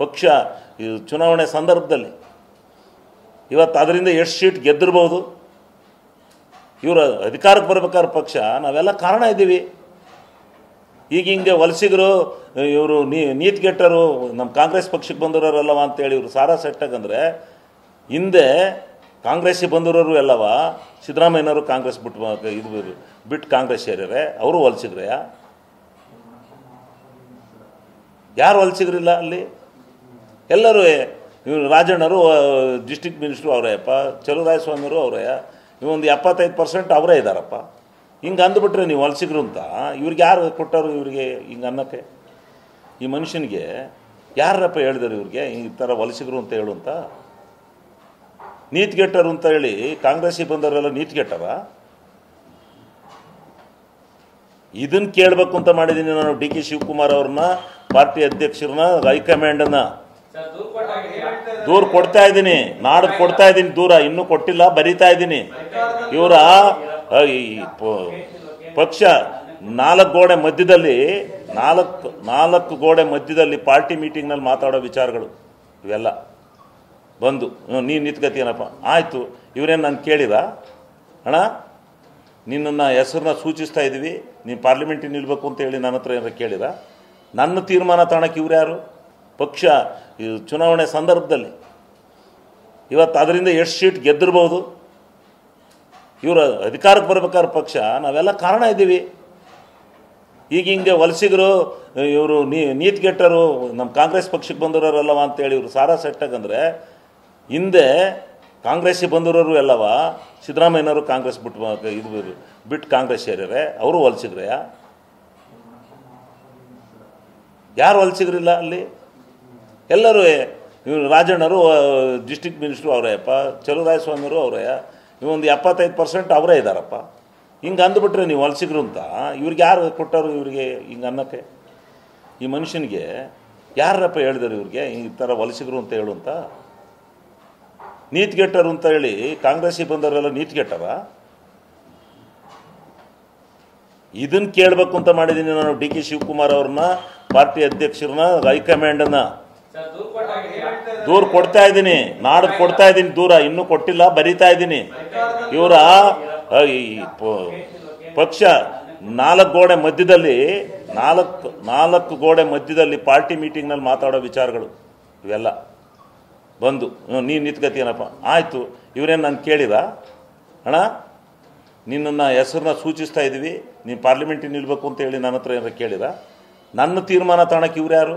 ಪಕ್ಷ ಚುನಾವಣೆ ಸಂದರ್ಭದಲ್ಲಿ ಇವತ್ತು ಅದರಿಂದ ಎಷ್ಟು ಸೀಟ್ ಗೆದ್ದಿರ್ಬೋದು. ಇವರು ಅಧಿಕಾರಕ್ಕೆ ಬರಬೇಕಾದ್ರೆ ಪಕ್ಷ ನಾವೆಲ್ಲ ಕಾರಣ ಇದ್ದೀವಿ. ಈಗ ಹಿಂಗೆ ವಲಸಿಗರು ಇವರು ನೀತಿಗೆಟ್ಟರು ನಮ್ಮ ಕಾಂಗ್ರೆಸ್ ಪಕ್ಷಕ್ಕೆ ಬಂದಿರೋರಲ್ಲವ ಅಂತೇಳಿ ಇವರು ಸಾರಾ ಸೆಟ್ಟಾಗಂದರೆ ಹಿಂದೆ ಕಾಂಗ್ರೆಸ್ಸಿಗೆ ಬಂದಿರೋರು ಎಲ್ಲವ ಸಿದ್ದರಾಮಯ್ಯನವರು ಕಾಂಗ್ರೆಸ್ ಬಿಟ್ಟು ಕಾಂಗ್ರೆಸ್ ಸೇರ್ಯಾರೆ. ಅವರು ವಲಸಿಗ್ರೆಯ? ಯಾರು ವಲಸಿಗ್ರಿಲ್ಲ ಅಲ್ಲಿ? ಎಲ್ಲರೂ ಇವರು ರಾಜಣ್ಣರು ಡಿಸ್ಟ್ರಿಕ್ಟ್ ಮಿನಿಸ್ಟ್ರು ಅವರೇಯಪ್ಪ, ಚಲುವರಾಯಸ್ವಾಮಿಯವರು ಅವರೇ, ಇವೊಂದು 75% ಅವರೇ ಇದ್ದಾರಪ್ಪ. ಹಿಂಗೆ ಅಂದ್ಬಿಟ್ರೆ ನೀವು ವಲಸಿಗರು ಅಂತ ಇವ್ರಿಗೆ ಯಾರು ಕೊಟ್ಟರು? ಇವರಿಗೆ ಹಿಂಗೆ ಅನ್ನೋಕ್ಕೆ ಈ ಮನುಷ್ಯನಿಗೆ ಯಾರಪ್ಪ ಹೇಳಿದರು ಇವ್ರಿಗೆ ಈ ಥರ ವಲಸಿಗರು ಅಂತ ಹೇಳು ಅಂತ? ನೀತಿಗೆಟ್ಟರು ಅಂತ ಹೇಳಿ ಕಾಂಗ್ರೆಸ್ಸಿಗೆ ಬಂದವರೆಲ್ಲ ನೀತಿಗೆಟ್ಟರ? ಇದನ್ನು ಕೇಳಬೇಕು ಅಂತ ಮಾಡಿದ್ದೀನಿ ನಾನು. ಡಿ ಕೆ ಶಿವಕುಮಾರ್ ಅವ್ರನ್ನ, ಪಾರ್ಟಿ ಅಧ್ಯಕ್ಷರನ್ನ, ಹೈಕಮಾಂಡನ್ನ ದೂರ ಕೊಡ್ತಾ ಇದ್ದೀನಿ. ನಾಡ್ದು ಕೊಡ್ತಾ ಇದ್ದೀನಿ ದೂರ, ಇನ್ನೂ ಕೊಟ್ಟಿಲ್ಲ, ಬರೀತಾ ಇದ್ದೀನಿ. ಇವರ ಪಕ್ಷ ನಾಲ್ಕು ಗೋಡೆ ಮಧ್ಯದಲ್ಲಿ ಪಾರ್ಟಿ ಮೀಟಿಂಗ್ನಲ್ಲಿ ಮಾತಾಡೋ ವಿಚಾರಗಳು ಇವೆಲ್ಲ ಬಂದು ನೀನು ನಿಂತ್ಕತೀನಪ್ಪ. ಆಯಿತು, ಇವರೇನು ನಾನು ಕೇಳಿದ ಅಣ್ಣ, ನಿನ್ನನ್ನು ಹೆಸರನ್ನ ಸೂಚಿಸ್ತಾ ಇದ್ದೀವಿ, ನೀನು ಪಾರ್ಲಿಮೆಂಟಿಗೆ ನಿಲ್ಬೇಕು ಅಂತ ಹೇಳಿ ನನ್ನ ಹತ್ರ ಏನಾರು ಕೇಳಿದ? ನನ್ನ ತೀರ್ಮಾನ ತಗೊಳಕ್ಕೆ ಇವ್ರು ಯಾರು? ಪಕ್ಷ ಚುನಾವಣೆ ಸಂದರ್ಭದಲ್ಲಿ ಇವತ್ತು ಅದರಿಂದ ಎಷ್ಟು ಸೀಟ್ ಗೆದ್ದಿರ್ಬೋದು. ಇವರು ಅಧಿಕಾರಕ್ಕೆ ಬರಬೇಕಾದ್ರೆ ಪಕ್ಷ ನಾವೆಲ್ಲ ಕಾರಣ ಇದ್ದೀವಿ. ಈಗ ಹಿಂಗೆ ವಲಸಿಗರು ಇವರು ನೀತಿಗೆಟ್ಟರು ನಮ್ಮ ಕಾಂಗ್ರೆಸ್ ಪಕ್ಷಕ್ಕೆ ಬಂದಿರೋರಲ್ಲವ ಅಂತೇಳಿ ಇವರು ಸಾರಾ ಸೆಟ್ಟಾಗಂದರೆ ಹಿಂದೆ ಕಾಂಗ್ರೆಸ್ಸಿಗೆ ಬಂದಿರೋರು ಎಲ್ಲವ ಸಿದ್ದರಾಮಯ್ಯನವರು ಕಾಂಗ್ರೆಸ್ ಬಿಟ್ಟು ಕಾಂಗ್ರೆಸ್ ಸೇರ್ಯಾರೆ. ಅವರು ವಲಸಿಗ್ರೆಯ? ಯಾರು ವಲಸಿಗ್ರಿಲ್ಲ ಅಲ್ಲಿ? ಎಲ್ಲರೂ ಇವರು ರಾಜಣ್ಣರು ಡಿಸ್ಟ್ರಿಕ್ಟ್ ಮಿನಿಸ್ಟ್ರು ಅವರೇಯಪ್ಪ, ಚಲುವರಾಯಸ್ವಾಮಿಯವರು ಅವರೇ, ಇವೊಂದು 75% ಅವರೇ ಇದ್ದಾರಪ್ಪ. ಹಿಂಗೆ ಅಂದ್ಬಿಟ್ರೆ ನೀವು ವಲಸಿಗರು ಅಂತ ಇವ್ರಿಗೆ ಯಾರು ಕೊಟ್ಟರು? ಇವರಿಗೆ ಹಿಂಗೆ ಅನ್ನೋಕ್ಕೆ ಈ ಮನುಷ್ಯನಿಗೆ ಯಾರಪ್ಪ ಹೇಳಿದರು ಇವ್ರಿಗೆ ಈ ಥರ ವಲಸಿಗರು ಅಂತ ಹೇಳು ಅಂತ? ನೀತಿಗೆಟ್ಟರು ಅಂತ ಹೇಳಿ ಕಾಂಗ್ರೆಸ್ಸಿಗೆ ಬಂದವರೆಲ್ಲ ನೀತಿಗೆಟ್ಟರ? ಇದನ್ನು ಕೇಳಬೇಕು ಅಂತ ಮಾಡಿದ್ದೀನಿ ನಾನು. ಡಿ ಕೆ ಶಿವಕುಮಾರ್ ಅವ್ರನ್ನ, ಪಾರ್ಟಿ ಅಧ್ಯಕ್ಷರನ್ನ, ಹೈಕಮಾಂಡನ್ನ ದೂರ ಕೊಡ್ತಾ ಇದ್ದೀನಿ. ನಾಡ್ದು ಕೊಡ್ತಾ ಇದ್ದೀನಿ ದೂರ, ಇನ್ನೂ ಕೊಟ್ಟಿಲ್ಲ, ಬರೀತಾ ಇದ್ದೀನಿ. ಇವರ ಪಕ್ಷ ನಾಲ್ಕು ಗೋಡೆ ಮಧ್ಯದಲ್ಲಿ ಪಾರ್ಟಿ ಮೀಟಿಂಗ್ನಲ್ಲಿ ಮಾತಾಡೋ ವಿಚಾರಗಳು ಇವೆಲ್ಲ ಬಂದು ನೀನು ನಿಂತ್ಕತೀನಪ್ಪ. ಆಯಿತು, ಇವರೇನು ನಾನು ಕೇಳಿದ ಅಣ್ಣ, ನಿನ್ನನ್ನು ಹೆಸರನ್ನ ಸೂಚಿಸ್ತಾ ಇದ್ದೀವಿ, ನೀನು ಪಾರ್ಲಿಮೆಂಟಿಗೆ ನಿಲ್ಬೇಕು ಅಂತ ಹೇಳಿ ನನ್ನ ಹತ್ರ ಏನಾರು ಕೇಳಿದ? ನನ್ನ ತೀರ್ಮಾನ ತಗೊಳಕ್ಕೆ ಇವ್ರು ಯಾರು?